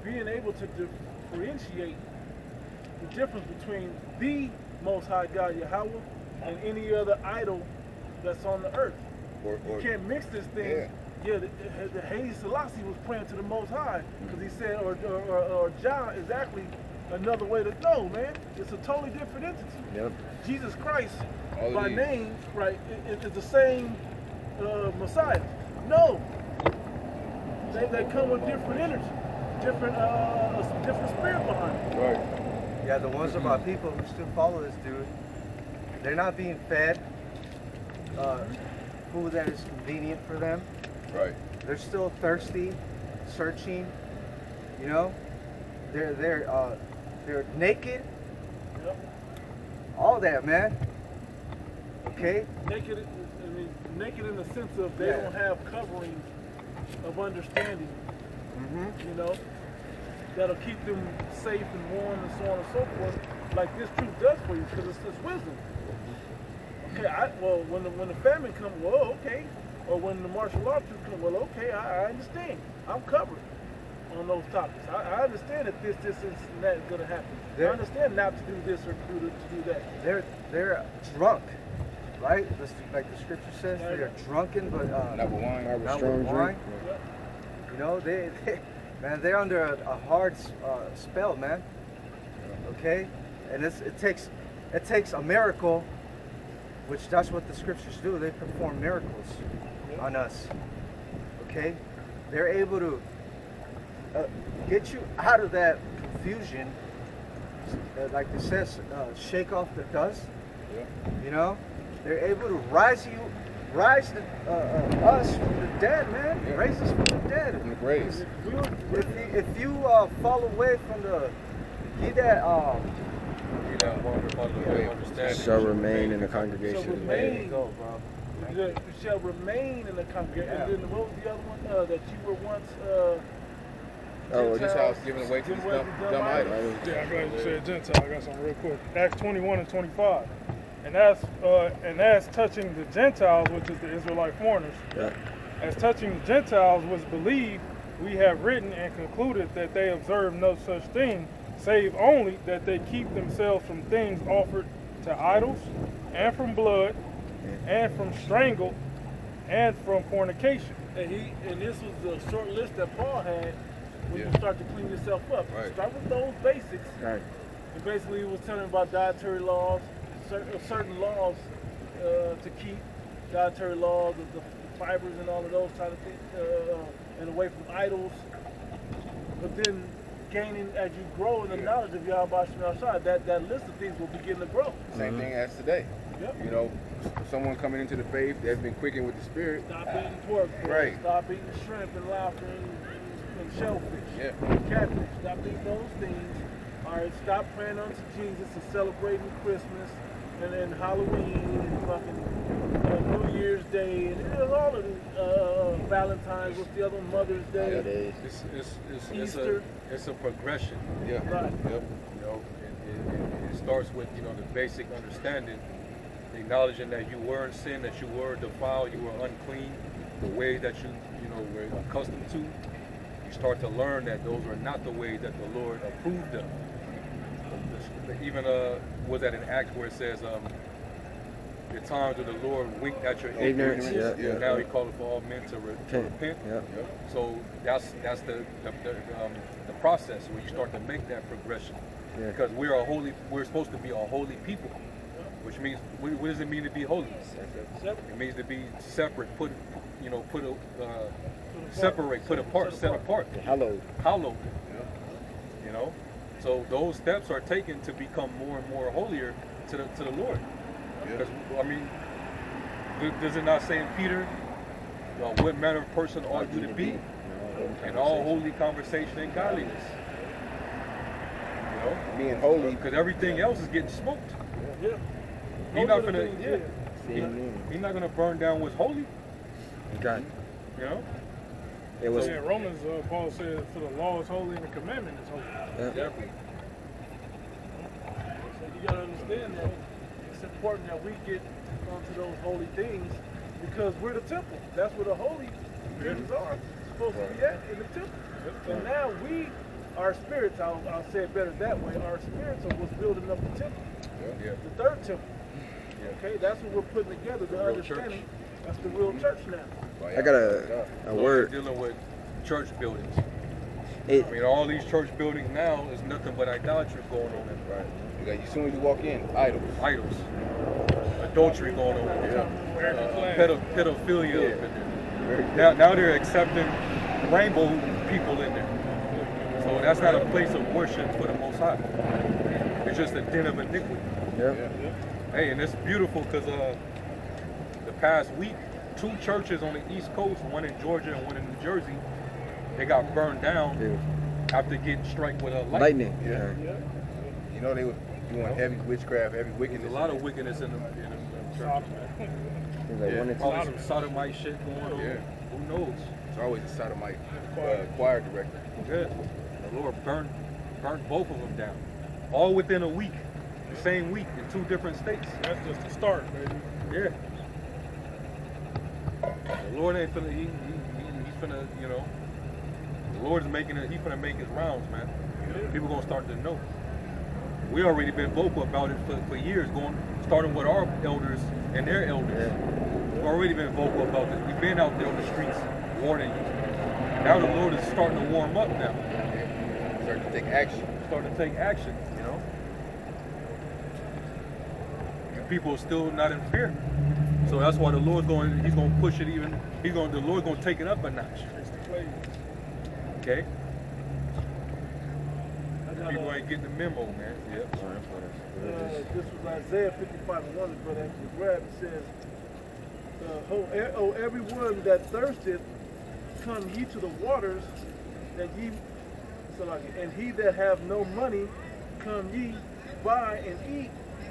being able to differentiate the difference between the Most High God Yahweh and any other idol that's on the earth. You can't mix this thing. Yeah, the Haile Selassie was praying to the Most High because he said, or Jah is actually another way to know, man. It's a totally different entity. Yep. Jesus Christ, by name, right, is the same Messiah. No, they come with different energy, different spirit behind it. Right. Yeah, the ones of our people who still follow this dude, they're not being fed food that is convenient for them. Right. They're still thirsty, searching. You know, they're naked. Yep. All that, man. Okay. Naked. I mean, naked in the sense of they don't have coverings of understanding. You know, that'll keep them safe and warm and so on and so forth. Like this truth does for you, because it's wisdom. Okay. Well, when the famine comes, well, okay. Or when the martial arts come, well, okay, I understand. I'm covered on those topics. I understand that this and that is going to happen. I understand not to do this or to do that. They're drunk, right? Like the scripture says, they are drunken, but not with wine. Not with strong wine. Yep. You know, man, they're under a hard spell, man. Okay, and it takes a miracle, which that's what the scriptures do. They perform miracles on us. Okay, they're able to get you out of that confusion, like it says, shake off the dust. You know, they're able to rise us from the dead, man. Raise us from the dead. From the graves. If you fall away from he that shall remain in the congregation. There you go, bro. You shall remain in the congregation. And then what was the other one that you were once? Gentiles giving away to these dumb idols. Yeah, I'm glad you said Gentile. I got something real quick. Acts 21 and 25. And as touching the Gentiles, which is the Israelite foreigners, as touching the Gentiles was believed, we have written and concluded that they observe no such thing, save only that they keep themselves from things offered to idols, and from blood, and from strangle, and from fornication. And this was the short list that Paul had when you start to clean yourself up. Right. Start with those basics. Right. And basically, it was telling about dietary laws, certain laws to keep, dietary laws, the fibers and all of those kind of things, and away from idols. But then gaining, as you grow in the knowledge of Yahweh Shai, that list of things will begin to grow. Same thing as today. Yep. You know, someone coming into the faith that's been quickened with the spirit. Stop eating pork. Right. Stop eating shrimp and lobster and shellfish. Catfish. Stop eating those things. All right. Stop praying unto Jesus and celebrating Christmas and then Halloween and fucking New Year's Day and all of the Valentine's. What's the other one? Mother's Day. Easter. It's a progression. Yeah. Right. Yep. You know, it starts with, you know, the basic understanding, acknowledging that you were in sin, that you were defiled, you were unclean, the way that you were accustomed to. You start to learn that those are not the way that the Lord approved of. Even was that in Acts where it says, the times where the Lord winked at your ignorance, and now He called for all men to repent. So that's the process where you start to make that progression. Because we're supposed to be a holy people, which means, what does it mean to be holy? It means to be separate, separate, put apart, set apart. Hallowed. You know, so those steps are taken to become more and more holier to the Lord. Because I mean, does it not say in Peter, what manner of person ought you to be in all holy conversation and godliness? You know, being holy, because everything else is getting smoked. He's not gonna burn down what's holy. Okay. You know. It was in Romans. Paul said, "For the law is holy and the commandment is holy." Definitely. So you gotta understand that it's important that we get onto those holy things because we're the temple. That's where the holy things are supposed to be at, in the temple. And now we our spirits, I'll say it better that way, our spirits are what's building up the temple, Yeah. the third temple. Okay, that's what we're putting together, the real understanding. That's the real church now. I got a So word. we're dealing with church buildings. It, I mean, all these church buildings now is nothing but idolatry going on in Right. You got, as soon as you walk in, idols. idols, adultery going on in there, pedophilia up in there. Now they're accepting rainbow people in there. So that's not a place of worship for the Most High. It's just a den of iniquity. yeah. Hey, and it's beautiful because the past week, 2 churches on the East Coast, one in Georgia and one in New Jersey, they got burned down after getting struck with a lightning. Lightning. Yeah. You know they were doing heavy witchcraft, heavy There's wickedness. a lot of wickedness in the church. Seems like one or two. Probably some sodomite shit going on. Yeah. Who knows? It's always a sodomite choir director. Good. The Lord burned both of them down. All within a week. The same week in 2 different states. That's just the start, baby. Yeah. The Lord ain't finna, he's finna, you know, the Lord's making it, he's finna make his rounds, man. People gonna start to know. We already been vocal about it for years, starting with our elders and their elders. We've already been vocal about this. We've been out there on the streets warning you. Now the Lord is starting to warm up now. Starting to take action. Starting to take action, you know. And people are still not in fear. So that's why the Lord's he's going to push it even, the Lord's going to take it up a notch. Okay? People ain't getting the memo, man. Yep. This was Isaiah 55:1, the brother actually grabbed. It says, "Oh, everyone that thirsteth, come ye to the waters, that ye, and he that have no money, come ye, buy and eat.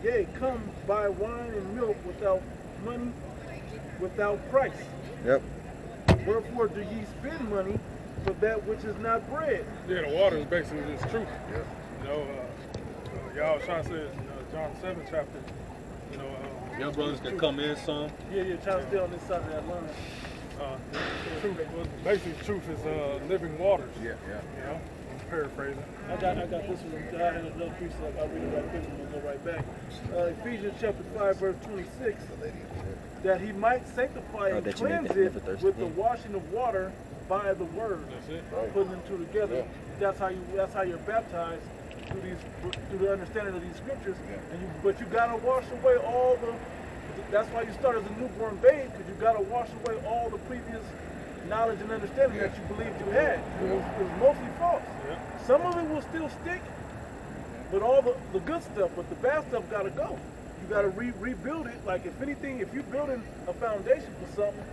Yea, come buy wine and milk without money, without price. Yep. Wherefore do ye spend money for that which is not bread?" Yeah, the water is basically just truth. Yeah. You know, y'all trying to say in John 7 chapter, you know. Young brothers can come in some. Yeah, trying to stay on this side of that line. Truth, basically, truth is living waters. Yeah. You know, I'm paraphrasing. I got this one. I had another piece, like I'll read it right quick and we'll go right back. Ephesians chapter 5, verse 26. That he might sanctify and that you make cleanse that it never thirsty. with the washing of water by the word. That's it. Right. Putting them two together. Yeah. That's how you're baptized through the understanding of these scriptures. Yeah. But you gotta wash away all the. That's why you start as a newborn babe, because you gotta wash away all the previous knowledge and understanding that you believed you had. It was mostly false. Yeah. Some of it will still stick, but all the good stuff, but the bad stuff gotta go. You gotta rebuild it. Like if anything, if you're building a foundation for something,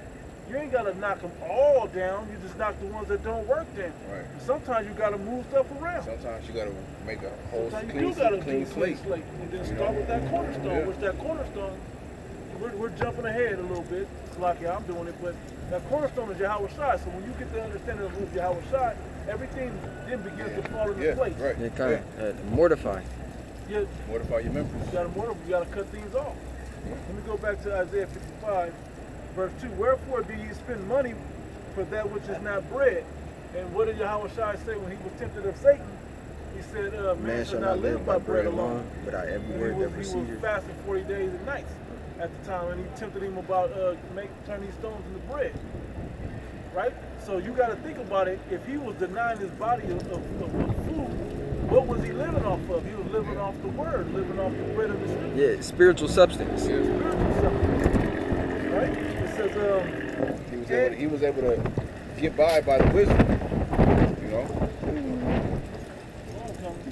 you ain't gotta knock them all down. You just knock the ones that don't work down. Right. Sometimes you gotta move stuff around. Sometimes you gotta make a whole Sometimes you do gotta clean do clean slate. slate, and then start with that cornerstone. Yeah. Which that cornerstone, we're jumping ahead a little bit. It's like I'm doing it, but that cornerstone is Yahweh Shai. So when you get the understanding of who's Yahweh Shai, everything then begins to fall into place. Right. They kind of mortify. You Mortify your members. you gotta cut things off. Let me go back to Isaiah 55, verse 2. Wherefore do ye spend money for that which is not bread? And what did Yahweh Shai say when he was tempted of Satan? He said, man shall not live by bread alone, but by every and word that he proceeded. was fasting 40 days and nights at the time, and he tempted him about turn these stones into bread. Right? So you got to think about it. If he was denying his body of food, what was he living off of? He was living off the word, living off the bread of the scripture. Yeah, spiritual substance. Spiritual substance. Right? It says, He was able to get by the wisdom. You know.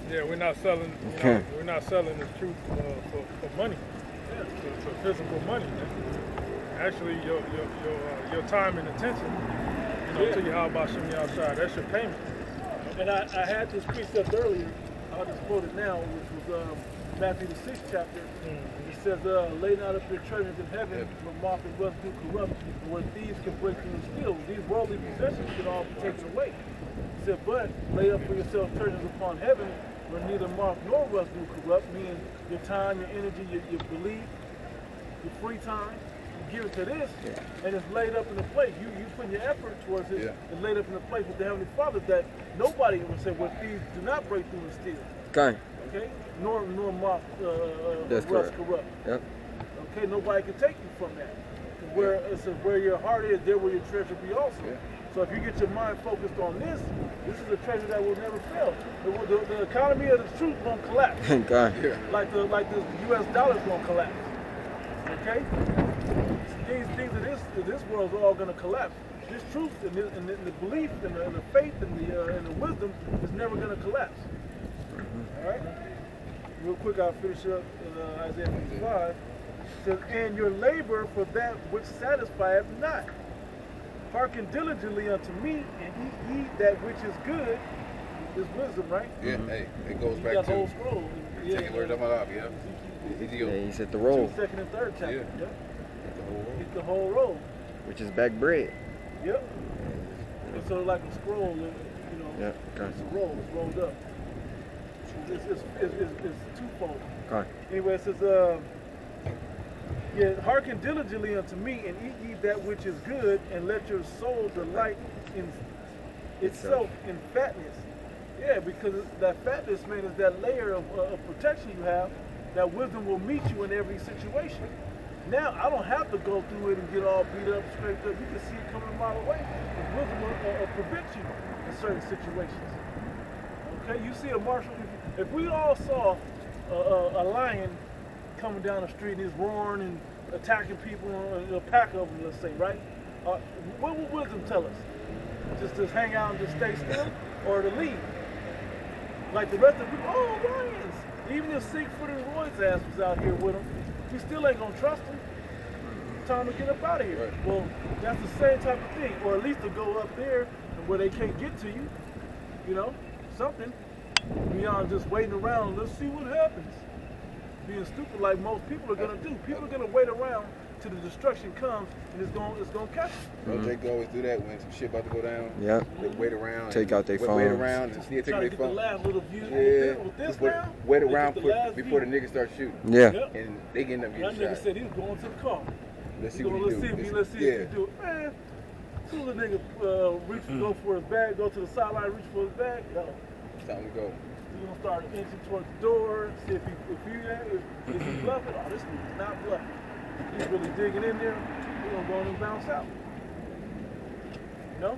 Yeah, we're not selling. You know, we're not selling the truth for money, for physical money. Actually, your time and attention, to Yahweh Shem Yahshua, that's your payment. and I had this precept earlier, I'll just quote it now, which was Matthew the 6th chapter. It says, lay not up your treasures in heaven, where moth and rust do corrupt, and where thieves can break through and steal. These worldly possessions can all be taken away. He said, but lay up for yourselves treasures upon heaven, where neither moth nor rust do corrupt, meaning your time, your energy, your belief, your free time, give it to this, and it's laid up in a place. You put your effort towards it, it's laid up in a place with the Heavenly Father that nobody will say, well, thieves do not break through and steal. Okay. Okay? Nor moth That's rust correct. corrupt. Yep. Okay? Nobody can take you from that. Where it says, where your heart is, there will your treasure be also. So if you get your mind focused on this is a treasure that will never fail. The economy of the truth won't collapse. Okay. Like the U.S. dollar's gonna collapse. Okay? Things of this world are all gonna collapse. This truth and the belief and the faith and the wisdom is never gonna collapse. All right. Real quick, I'll finish up in Isaiah 55. It says, "And your labor for that which satisfieth not. Hearken diligently unto me, and eat ye that which is good." This wisdom, right? Yeah, hey, it goes You back got to the whole scroll. take it word of my life, yeah. Yeah, he's at the roll, Second and third chapter. Yeah. Yep. The whole world. It's the whole roll. which is back bread. Yep. It's sort of like a scroll, you know. Yeah. Okay. It's a roll. It's rolled up. It's twofold. Okay. Anyway, it says, hearken diligently unto me, and eat ye that which is good, and let your soul delight in itself in fatness. Yeah, because that fatness, man, is that layer of protection you have. That wisdom will meet you in every situation. Now, I don't have to go through it and get all beat up, scraped up. You can see it coming a mile away. The wisdom will prevent you in certain situations. Okay, you see a marshal. If we all saw a lion coming down the street and he's roaring and attacking people, a pack of them, let's say, right? What would wisdom tell us? Just hang out and just stay still, or to leave? Like the rest of the people, oh, lions. Even if 6-footed Roy's ass was out here with him, we still ain't gonna trust him. Time to get up out of here. Right. Well, that's the same type of thing, or at least to go up there where they can't get to you. You know, something beyond just waiting around. Let's see what happens. Being stupid like most people are gonna do. People are gonna wait around till the destruction comes, and it's gonna catch them. Well, Jake always do that when some shit about to go down. Yeah. They wait around. Take out their Wait phones. around and see it take Trying to their get the phone. last little view. Yeah. With this Just wait, round, wait they around get the last before the view. niggas start shooting. Yeah. Yep. And they getting up That getting nigga shot. said he was going to the car. Let's see Let's what he see do. if he do it. Man, as soon as the nigga go for his bag, go to the sideline, reach for his bag, yo, It's time to go. he's gonna start inching towards the door, see if he's bluffing. Oh, this nigga's not bluffing. He's really digging in there. He's gonna go and bounce out. No?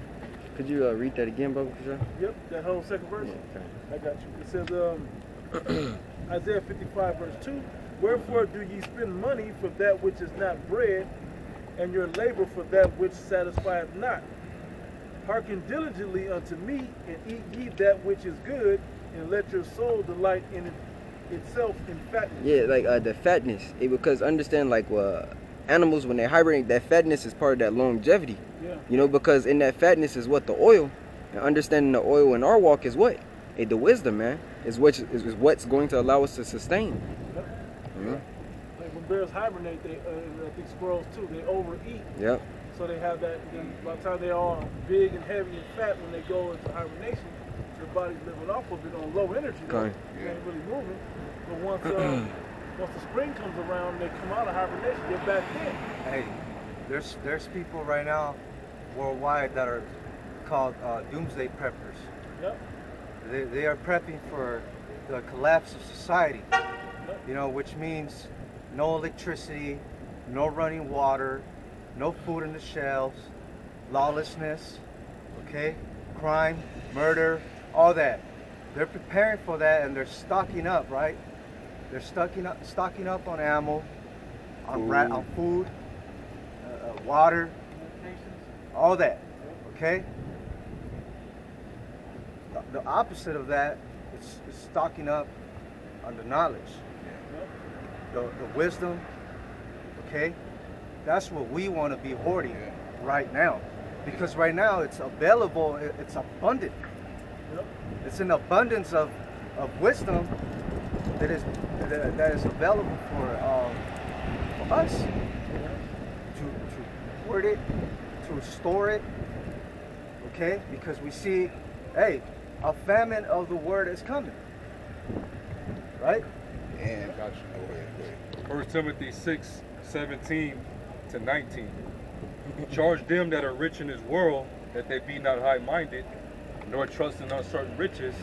Could you read that again, Bubba? Yep, that whole second verse. Okay. I got you. It says, Isaiah 55 verse 2, "Wherefore do ye spend money for that which is not bread, and your labor for that which satisfieth not? Hearken diligently unto me, and eat ye that which is good, and let your soul delight in itself in fatness." Yeah, like the fatness. Because understand, like, animals, when they hibernate, that fatness is part of that longevity. Yeah. You know, because in that fatness is what? The oil. And understanding the oil in our walk is what? The wisdom, man. Is what's going to allow us to sustain. Yep. Mhm. Like when bears hibernate, they, I think squirrels too, they overeat. Yep. So they have that, then by the time they're all big and heavy and fat, when they go into hibernation, their body's living off of it on low energy. Okay. They ain't really moving. But once the spring comes around, they come out of hibernation, they're back in. Hey, there's people right now worldwide that are called doomsday preppers. Yep. They are prepping for the collapse of society. Yep. You know, which means no electricity, no running water, no food in the shelves, lawlessness, okay, crime, murder, all that. They're preparing for that, and they're stocking up, right? They're stocking up on ammo, on food, water, all that, okay? The opposite of that is stocking up on the knowledge, the wisdom, okay? That's what we want to be hoarding right now, because right now it's available, it's abundant. Yep. It's an abundance of wisdom that is available for us to hoard it, to store it, okay? Because we see, hey, a famine of the word is coming, right? And Got you. go ahead. 1 Timothy 6:17 to 19. Charge them that are rich in this world that they be not high-minded, nor trust in uncertain riches,